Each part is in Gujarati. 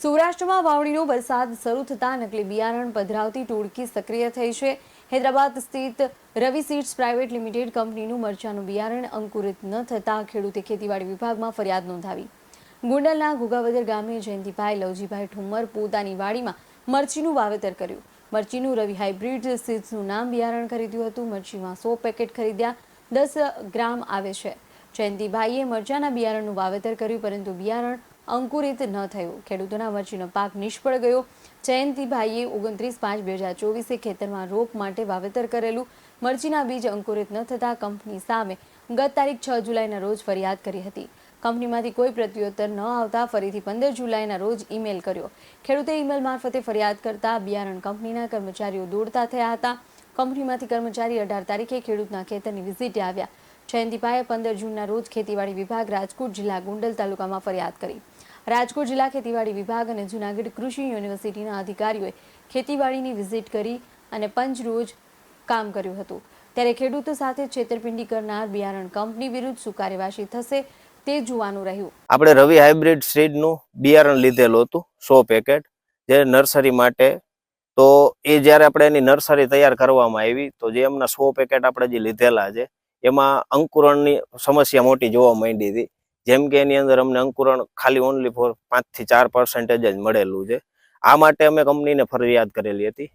સૌરાષ્ટ્રમાં વાવણીનો વરસાદ શરૂ થતાં નકલી બિયારણ પધરાવતી ટોળકી સક્રિય થઈ છે. હૈદરાબાદ સ્થિત રવિ સીડ્સ પ્રાઇવેટ લિમિટેડ કંપનીનું મરચાનું બિયારણ અંકુરિત ન થતાં ખેડૂતે ખેતીવાડી વિભાગમાં ફરિયાદ નોંધાવી. ગોંડલના ઘોઘાવદર ગામે જયંતિભાઈ લવજીભાઈ ઠુમ્મર પોતાની વાડીમાં મરચીનું વાવેતર કર્યું. મરચીનું રવિ હાઇબ્રિડ સીડ્સનું નામ બિયારણ ખરીદ્યું હતું. મરચીમાં 100 પેકેટ ખરીદ્યા 10 ગ્રામ આવે છે. જયંતિભાઈએ મરચાના બિયારણનું વાવેતર કર્યું, પરંતુ બિયારણ અંકુરિત ન થયું. ખેડૂતોના મરચીનો પાક નિષ્ફળ ગયો. જયંતિભાઈએ 29/5/2024 ખેતરમાં રોપ માટે વાવેતર કરેલું મરચીના બીજ અંકુરિત ન થતાં કંપની સામે ગત તારીખ 6 જુલાઈના રોજ ફરિયાદ કરી હતી. કંપનીમાંથી કોઈ પ્રત્યુત્તર ન આવતા ફરીથી 15 જુલાઈના રોજ ઈમેલ કર્યો. ખેડૂતે ઈમેલ મારફતે ફરિયાદ કરતા બિયારણ કંપનીના કર્મચારીઓ દોડતા થયા હતા. કંપનીમાંથી કર્મચારી 18 તારીખે ખેડૂતના ખેતરની વિઝિટે આવ્યા. જયંતિભાઈએ 15 જૂનના રોજ ખેતીવાડી વિભાગ રાજકોટ જિલ્લા ગોંડલ તાલુકામાં ફરિયાદ કરી. રાજકોટ જિલ્લા ખેતીવાડી વિભાગ અને જૂનાગઢ કૃષિ યુનિવર્સિટીના અધિકારીઓએ ખેતીવાડીની વિઝિટ કરી અને પંચ રોજ કામ કર્યું હતું. ત્યારે ખેડૂતો સાથે છેતરપિંડી કરનાર બિયારણ કંપની વિરુદ્ધ શું કાર્યવાહી થશે તે જોવાનું રહ્યું. આપણે રવિ હાઇબ્રિડ સીડનું બિયારણ લીધેલું હતું 100 પેકેટ, જે નર્સરી માટે. તો એ જ્યારે આપણે એની નર્સરી તૈયાર કરવામાં આવી તો જે એમના 100 પેકેટ આપણે જે લીધેલા છે એમાં અંકુરણની સમસ્યા મોટી જોવા માંડી હતી. જેમ કે એની અંદર અમને અંકુરણ ખાલી ઓનલી ફોર 5 થી 4% જ મળેલું છે. આ માટે અમે કંપનીને ફરિયાદ કરેલી હતી.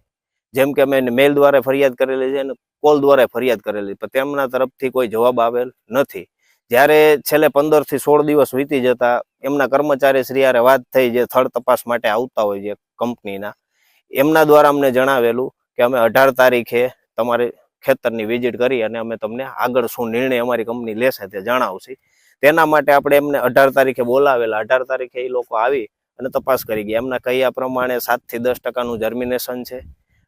જેમ કે અમે મેલ દ્વારા ફરિયાદ કરેલી છે અને કોલ દ્વારા ફરિયાદ કરેલી, પણ તેમના તરફથી કોઈ જવાબ આવેલ નથી. જ્યારે છેલ્લે 15 થી 16 દિવસ વીતી જતા એમના કર્મચારી શ્રી હારે વાત થઈ, જે થર્ડ તપાસ માટે આવતા હોય છે કંપનીના, એમના દ્વારા અમને જણાવેલું કે અમે 18 તારીખે તમારી ખેતરની વિઝિટ કરી અને અમે તમને આગળ શું નિર્ણય અમારી કંપની લેશે તે જણાવશે. તેના માટે આપણે એમને 18 તારીખે બોલાવેલા. 18 તારીખે એ લોકો આવી અને તપાસ કરી ગયા. એમના કહ્યા પ્રમાણે 7 થી 10% જર્મિનેશન છે.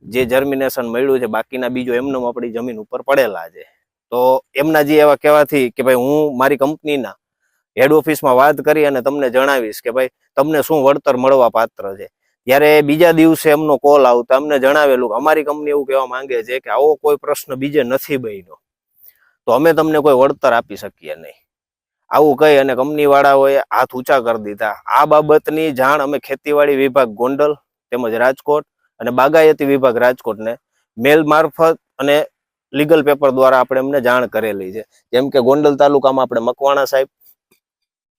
જે જર્મિનેશન મળ્યું છે, બાકીના બીજો એમને આપણી જમીન ઉપર પડેલા છે. તો એમના જે એવા કહેવાથી કે ભાઈ હું મારી કંપનીના હેડ ઓફિસમાં વાત કરી અને તમને જણાવીશ કે ભાઈ તમને શું વળતર મળવા પાત્ર છે. ત્યારે બીજા દિવસે એમનો કોલ આવતા અમને જણાવેલું કે અમારી કંપની એવું કહેવા માંગે છે કે આવો કોઈ પ્રશ્ન બીજે નથી બન્યો, તો અમે તમને કોઈ વળતર આપી શકીએ નહીં. આવું કહી અને કંપની વાળાઓએ હાથ ઊંચા કરી દીધા. આ બાબતની જાણ અમે ખેતીવાડી વિભાગ ગોંડલ તેમજ રાજકોટ અને બાગાયતી વિભાગ રાજકોટને મેલ મારફત અને લીગલ પેપર દ્વારા આપણે એમને જાણ કરેલી છે. જેમ કે ગોંડલ તાલુકામાં આપણે મકવાણા સાહેબ,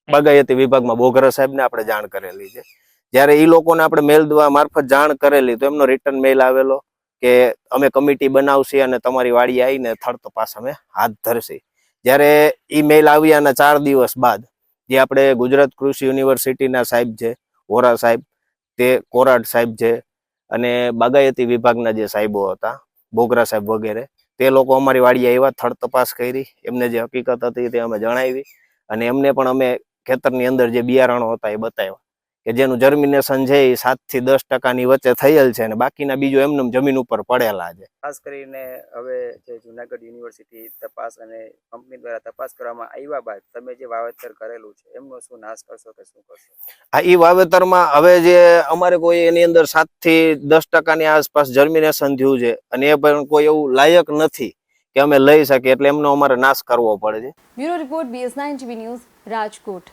બાગાયતી વિભાગમાં બોઘરા સાહેબને આપણે જાણ કરેલી છે. જ્યારે એ લોકોને આપણે મેલ દ્વારા મારફત જાણ કરેલી તો એમનો રિટર્ન મેલ આવેલો કે અમે કમિટી બનાવશે અને તમારી વાડી આવીને થર્ડ તપાસ અમે હાથ ધરશે. જ્યારે ઈ મેલ આવ્યાના 4 દિવસ બાદ જે આપણે ગુજરાત કૃષિ યુનિવર્સિટીના સાહેબ છે, વોરા સાહેબ, તે કોરાટ સાહેબ છે અને બાગાયતી વિભાગના જે સાહેબો હતા, બોગરા સાહેબ વગેરે, તે લોકો અમારી વાડીએ આવ્યા, થર્ડ તપાસ કરી, એમને જે હકીકત હતી તે અમે જણાવી અને એમને પણ અમે ખેતરની અંદર જે બિયારણો હતા એ બતાવ્યા કે જેનું જર્મિનેશન છે એ 7 થી 10% વચ્ચે થયેલ છે અને બાકીના બીજો એમને જમીન ઉપર પડેલા છે. ખાસ કરીને હવે જે જૂનાગઢ યુનિવર્સિટી તપાસ અને કંપની દ્વારા તપાસ કરવામાં આવ્યા બાદ તમે જે વાવેતર કરેલું છે એમનો શું નાશ કરશો કે શું કરશો? હા, એ વાવેતરમાં હવે જે અમારે કોઈ એની અંદર 7 થી 10% આસપાસ જર્મિનેશન થયું છે અને એ પણ કોઈ એવું લાયક નથી કે અમે લઈ શકીએ, એટલે એમનો અમારે નાશ કરવો પડે છે. Bureau report BS9 TV news, Rajkot.